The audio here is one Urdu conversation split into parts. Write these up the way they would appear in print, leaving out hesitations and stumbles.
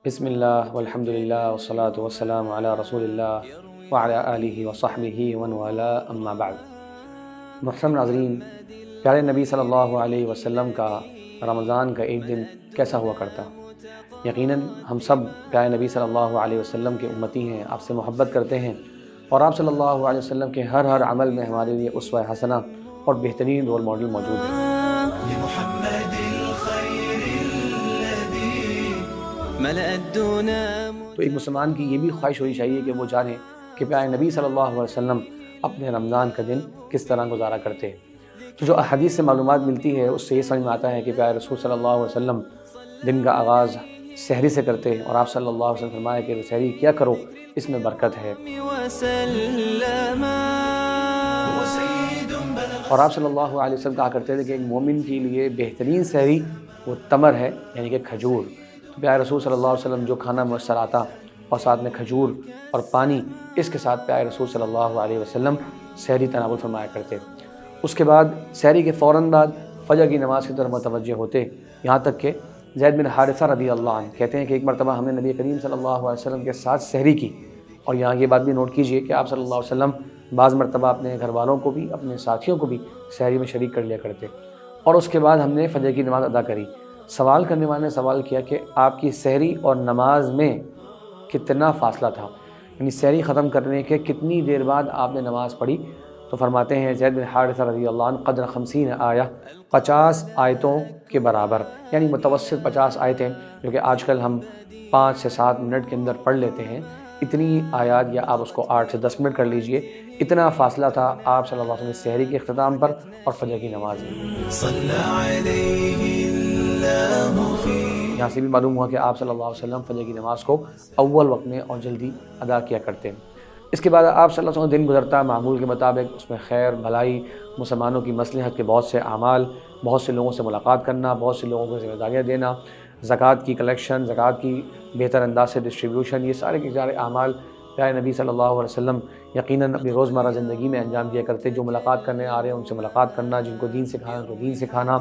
بسم اللہ والحمد للہ والصلاة والسلام علی رسول اللہ وعلی آلہ وصحبہ ومن والاہ اما بعد۔ محترم ناظرین، پیارے نبی صلی اللہ علیہ وسلم کا رمضان کا ایک دن کیسا ہوا کرتا؟ یقیناً ہم سب پیارے نبی صلی اللہ علیہ وسلم کے امتی ہیں، آپ سے محبت کرتے ہیں، اور آپ صلی اللہ علیہ وسلم کے ہر عمل میں ہمارے لیے اسوہ حسنہ اور بہترین رول ماڈل موجود ہیں۔ تو ایک مسلمان کی یہ بھی خواہش ہونی چاہیے کہ وہ جانے کہ پیارے نبی صلی اللہ علیہ وسلم اپنے رمضان کا دن کس طرح گزارا کرتے۔ تو جو حدیث سے معلومات ملتی ہے اس سے یہ سمجھ میں آتا ہے کہ پیارے رسول صلی اللہ علیہ وسلم دن کا آغاز سحری سے کرتے، اور آپ صلی اللہ علیہ وسلم فرمایا کہ سحری کیا کرو، اس میں برکت ہے۔ اور آپ صلی اللہ علیہ وسلم کہا کرتے تھے کہ ایک مومن کے لیے بہترین سحری وہ تمر ہے، یعنی کہ کھجور۔ تو پیارے رسول صلی اللہ علیہ وسلم جو کھانا میسر آتا اور ساتھ میں کھجور اور پانی، اس کے ساتھ پیارے رسول صلی اللہ علیہ وسلم سحری تناول فرمایا کرتے۔ اس کے بعد سحری کے فوراً بعد فجر کی نماز کی طرف متوجہ ہوتے، یہاں تک کہ زید بن حارثہ رضی اللہ عنہ کہتے ہیں کہ ایک مرتبہ ہم نے نبی کریم صلی اللہ علیہ وسلم کے ساتھ سحری کی، اور یہاں یہ بات بھی نوٹ کیجئے کہ آپ صلی اللہ علیہ وسلم بعض مرتبہ اپنے گھر والوں کو بھی، اپنے ساتھیوں کو بھی سحری میں شریک کر لیا کرتے، اور اس کے بعد ہم نے فجر کی نماز ادا کری۔ سوال کرنے والے نے سوال کیا کہ آپ کی سحری اور نماز میں کتنا فاصلہ تھا، یعنی سحری ختم کرنے کے کتنی دیر بعد آپ نے نماز پڑھی؟ تو فرماتے ہیں زید بن حارثہ رضی اللہ عنہ قدر 50 آیہ، 50 آیتوں کے برابر، یعنی متوسط 50 آیتیں جو کہ آج کل ہم 5 سے 7 منٹ کے اندر پڑھ لیتے ہیں، اتنی آیات، یا آپ اس کو 8 سے 10 منٹ کر لیجئے، اتنا فاصلہ تھا آپ صلی اللہ علیہ وسلم سحری کے اختتام پر اور فجر کی نماز میں۔ یہاں سے بھی معلوم ہوا کہ آپ صلی اللہ علیہ وسلم فجر کی نماز کو اول وقت میں اور جلدی ادا کیا کرتے ہیں۔ اس کے بعد آپ صلی اللہ علیہ وسلم دن گزرتا معمول کے مطابق، اس میں خیر بھلائی، مسلمانوں کی مصلحت کے بہت سے اعمال، بہت سے لوگوں سے ملاقات کرنا، بہت سے لوگوں کو ذمہ داریاں دینا، زکوٰۃ کی کلیکشن، زکوٰۃ کی بہتر انداز سے ڈسٹریبیوشن، یہ سارے کے سارے اعمال پیارے نبی صلی اللہ علیہ وسلم یقیناً اپنی روزمرہ زندگی میں انجام دیا کرتے۔ جو ملاقات کرنے آ رہے ہیں ان سے ملاقات کرنا، جن کو دین سکھانا ان کو دین سکھانا،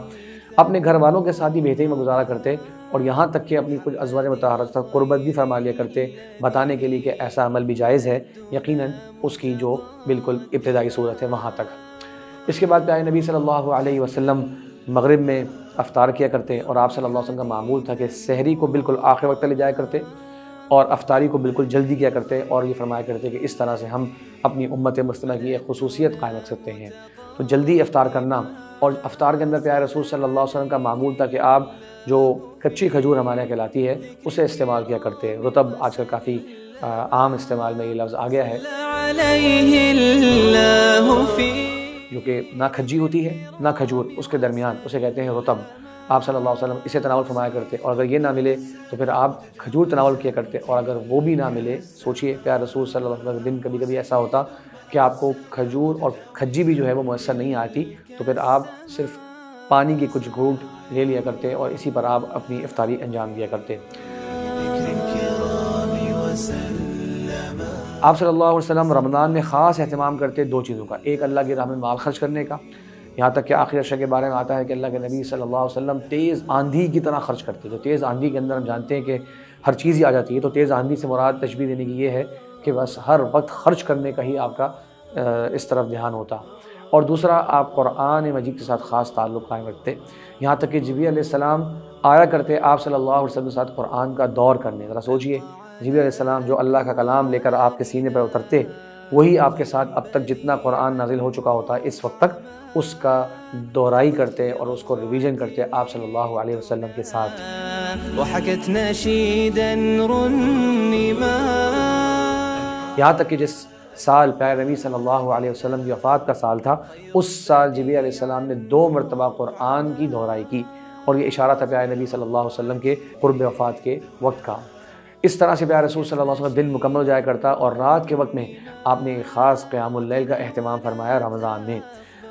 اپنے گھر والوں کے ساتھ بھی بہتری میں گزارا کرتے، اور یہاں تک کہ اپنی کچھ ازواج مطہرات تک قربت بھی فرما لیا کرتے، بتانے کے لیے کہ ایسا عمل بھی جائز ہے، یقیناً اس کی جو بالکل ابتدائی صورت ہے وہاں تک۔ اس کے بعد پیارے نبی صلی اللہ علیہ وسلم مغرب میں افطار کیا کرتے، اور آپ صلی اللہ علیہ وسلم کا معمول تھا کہ سحری کو بالکل آخر وقت لے جایا کرتے اور افطاری کو بالکل جلدی کیا کرتے، اور یہ فرمایا کرتے کہ اس طرح سے ہم اپنی امت مسلمہ کی ایک خصوصیت قائم رکھ سکتے ہیں۔ تو جلدی افطار کرنا، اور افطار کے اندر پیارے رسول صلی اللہ علیہ وسلم کا معمول تھا کہ آپ جو کچی کھجور ہمارے یہاں کہلاتی ہے اسے استعمال کیا کرتے۔ رطب آج کل کافی عام استعمال میں یہ لفظ آ گیا ہے، جو کہ نہ کھجی ہوتی ہے نہ کھجور، اس کے درمیان، اسے کہتے ہیں رطب۔ آپ صلی اللہ علیہ وسلم اسے تناول فرمایا کرتے، اور اگر یہ نہ ملے تو پھر آپ کھجور تناول کیا کرتے، اور اگر وہ بھی نہ ملے، سوچئے پیارے رسول صلی اللہ علیہ وسلم کے دن کبھی کبھی ایسا ہوتا کہ آپ کو کھجور اور کھجی بھی جو ہے وہ میسر نہیں آتی، تو پھر آپ صرف پانی کی کچھ گھونٹ لے لیا کرتے اور اسی پر آپ اپنی افطاری انجام دیا کرتے۔ آپ صلی اللہ علیہ وسلم رمضان میں خاص اہتمام کرتے دو چیزوں کا، ایک اللہ کی راہ میں مال خرچ کرنے کا، یہاں تک کہ آخری عشر کے بارے میں آتا ہے کہ اللہ کے نبی صلی اللہ علیہ وسلم تیز آندھی کی طرح خرچ کرتے۔ تو تیز آندھی کے اندر ہم جانتے ہیں کہ ہر چیز ہی آ جاتی ہے، تو تیز آندھی سے مراد تشبیہ دینے کی یہ ہے کہ بس ہر وقت خرچ کرنے کا ہی آپ کا اس طرف دھیان ہوتا، اور دوسرا آپ قرآن مجید کے ساتھ خاص تعلق قائم رکھتے، یہاں تک کہ جبریل علیہ السلام آیا کرتے آپ صلی اللہ علیہ وسلم کے ساتھ قرآن کا دور کرنے۔ ذرا سوچئے، جبریل علیہ السلام جو اللہ کا کلام لے کر آپ کے سینے پر اترتے، وہی آپ کے ساتھ اب تک جتنا قرآن نازل ہو چکا ہوتا ہے اس وقت تک اس کا دہرائی کرتے اور اس کو ریویژن کرتے آپ صلی اللہ علیہ وسلم کے ساتھ۔ یہاں تک کہ جس سال پیارے نبی صلی اللہ علیہ وسلم کی وفات کا سال تھا، اس سال جبریل علیہ السلام نے 2 مرتبہ قرآن کی دہرائی کی، اور یہ اشارہ تھا پیارے نبی صلی اللہ علیہ وسلم کے قرب وفات کے وقت کا۔ اس طرح سے پیارے رسول صلی اللہ علیہ وسلم دن مکمل ہو جایا کرتا، اور رات کے وقت میں آپ نے ایک خاص قیام اللیل کا اہتمام فرمایا رمضان میں۔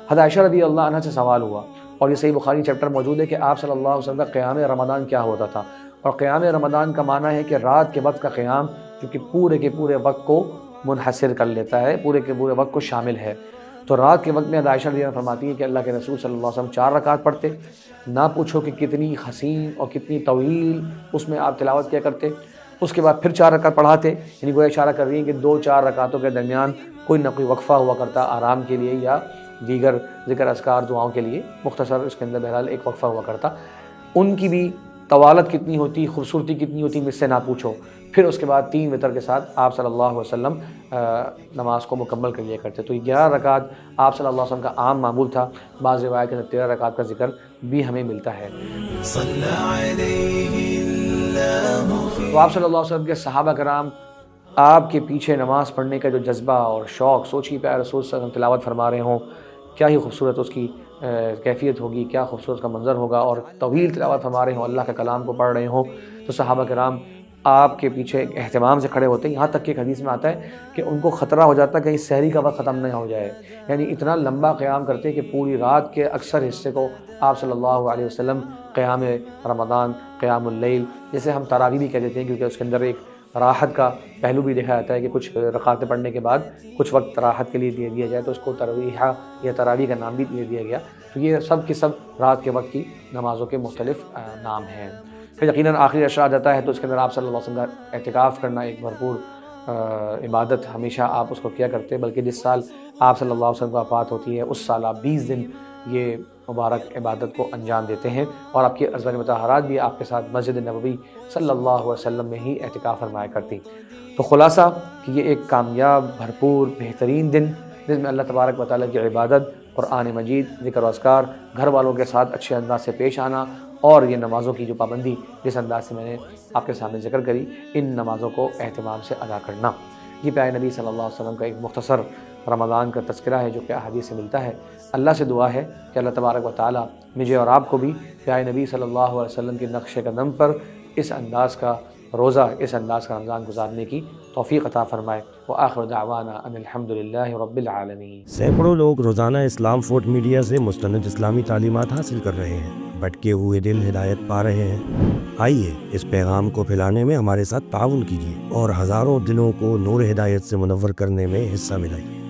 حضرت عائشہ رضی اللہ عنہ سے سوال ہوا، اور یہ صحیح بخاری چیپٹر موجود ہے کہ آپ صلی اللہ علیہ وسلم کا قیام رمضان کیا ہوتا تھا، اور قیام رمضان کا معنی ہے کہ رات کے وقت کا قیام جو کہ پورے کے پورے وقت کو منحصر کر لیتا ہے، پورے کے پورے وقت کو شامل ہے۔ تو رات کے وقت میں عائشہ رضی اللہ عنہ فرماتی ہے کہ اللہ کے رسول صلی اللہ علیہ وسلم 4 رکعت پڑھتے، نہ پوچھو کہ کتنی حسین اور کتنی طویل اس میں آپ تلاوت کیا کرتے، اس کے بعد پھر 4 رکعت پڑھاتے، یعنی گویا اشارہ کر رہی ہیں کہ 2-4 رکعتوں کے درمیان کوئی نہ کوئی وقفہ ہوا کرتا آرام کے لیے یا دیگر ذکر اذکار دعاؤں کے لیے، مختصر اس کے اندر بہرحال ایک وقفہ ہوا کرتا۔ ان کی بھی طوالت کتنی ہوتی، خوبصورتی کتنی ہوتی، مجھ سے نہ پوچھو۔ پھر اس کے بعد 3 وتر کے ساتھ آپ صلی اللہ علیہ وسلم نماز کو مکمل کر لیا کرتے۔ تو 11 رکعت آپ صلی اللہ علیہ وسلم کا عام معمول تھا، بعض روایت کے اندر 13 رکعت کا ذکر بھی ہمیں ملتا ہے۔ تو آپ صلی اللہ علیہ وسلم کے صحابہ کرام آپ کے پیچھے نماز پڑھنے کا جو جذبہ اور شوق، سوچیے پیارے رسول صلی اللہ علیہ وسلم تلاوت فرما رہے ہوں، کیا ہی خوبصورت اس کی کیفیت ہوگی، کیا خوبصورت کا منظر ہوگا، اور طویل تلاوت فرما رہے ہوں، اللہ کے کلام کو پڑھ رہے ہوں، تو صحابہ کرام آپ کے پیچھے ایک اہتمام سے کھڑے ہوتے ہیں، یہاں تک کہ ایک حدیث میں آتا ہے کہ ان کو خطرہ ہو جاتا ہے کہیں سحری کا وقت ختم نہ ہو جائے، یعنی اتنا لمبا قیام کرتے کہ پوری رات کے اکثر حصے کو آپ صلی اللہ علیہ وسلم قیام رمضان، قیام اللیل، جیسے ہم تراویح بھی کہہ دیتے ہیں، کیونکہ اس کے اندر ایک راحت کا پہلو بھی دیکھا جاتا ہے کہ کچھ رکعتیں پڑھنے کے بعد کچھ وقت راحت کے لیے دے دیا جائے، تو اس کو تراویح یا تراویح کا نام بھی دے دیا گیا۔ تو یہ سب کے سب رات کے وقت کی نمازوں کے مختلف نام ہیں۔ پھر یقیناً آخری عشرہ آ جاتا ہے تو اس کے اندر آپ صلی اللہ علیہ وسلم کا اعتکاف کرنا ایک بھرپور عبادت ہمیشہ آپ اس کو کیا کرتے، بلکہ جس سال آپ صلی اللہ علیہ وسلم کو وفات ہوتی ہے اس سال آپ 20 دن یہ مبارک عبادت کو انجام دیتے ہیں، اور آپ کی ازواج مطہرات بھی آپ کے ساتھ مسجد نبوی صلی اللہ علیہ وسلم میں ہی اعتکاف فرمایا کرتی۔ تو خلاصہ کہ یہ ایک کامیاب، بھرپور، بہترین دن جس میں اللہ تبارک و تعالیٰ کی عبادت، قرآن مجید، ذکر و اذکار، گھر والوں کے ساتھ اچھے انداز سے پیش آنا، اور یہ نمازوں کی جو پابندی جس انداز سے میں نے آپ کے سامنے ذکر کری، ان نمازوں کو اہتمام سے ادا کرنا، یہ پیارے نبی صلی اللہ علیہ وسلم کا ایک مختصر رمضان کا تذکرہ ہے جو کہ احادیث سے ملتا ہے۔ اللہ سے دعا ہے کہ اللہ تبارک و تعالیٰ مجھے اور آپ کو بھی پیارے نبی صلی اللہ علیہ وسلم کے نقش قدم پر اس انداز کا روزہ، اس انداز کا رمضان گزارنے کی توفیق عطا فرمائے۔ وآخر دعوانا ان الحمدللہ رب العالمین۔ سینکڑوں لوگ روزانہ اسلام فورٹ میڈیا سے مستند اسلامی تعلیمات حاصل کر رہے ہیں، بھٹکے ہوئے دل ہدایت پا رہے ہیں۔ آئیے اس پیغام کو پھیلانے میں ہمارے ساتھ تعاون کیجیے اور ہزاروں دلوں کو نور ہدایت سے منور کرنے میں حصہ ملائیے۔